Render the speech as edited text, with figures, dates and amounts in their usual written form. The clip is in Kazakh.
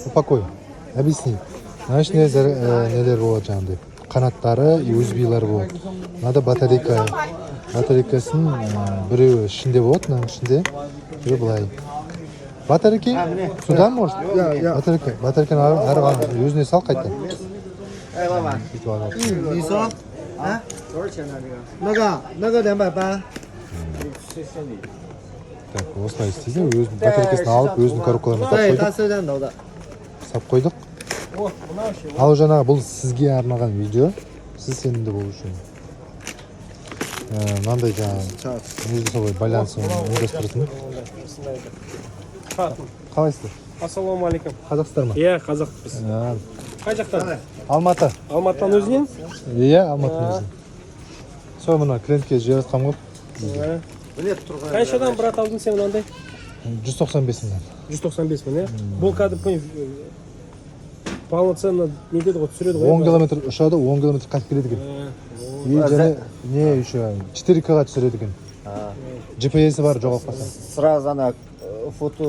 упакой. Объясни. Знаешь, нелер болады жаңағыдай. Қанаттары и USB-лар болады. Мынада батарейка. Батарейкасын біреуі ішінде болады, мынаның ішінде. Біреуі былай. Батарейка? Сюда может? Батарейка. Батарейканы өзіне сал қайта. 你说啊？多少钱呢？那个280。 Так, осылай істейді. Өз батарейкасын алып, өзінің коробкаларына对，салып 它是认头的。 қойдық. Ал жаңағы бұл сізге арналған видео. Сіз сенімді болу үшін. Мынандай жаңағы өзі солай байланысын ұйымдастыратын. Қалайсыздар? Ассалаумағалейкум. Қазақстар ма? Иә, қазақпыз. Қай жақтан? Алматы. Алматыдан өзінен? Иә, Алматының өзінен. Сол мына клиентке жіберіп ғой. Қаншадан брат алдың сен мынандай? 195 мыңнан. 195 мың, иә? Бұл кәдімгі полноценно не деді ғой, түсіреді ғой? 10 километр ұшады, 10 километр қайтып келеді екен. И және не еще 4К-ға түсіреді екен. GPS-і бар, жоғалып қалса. Сразу ана фото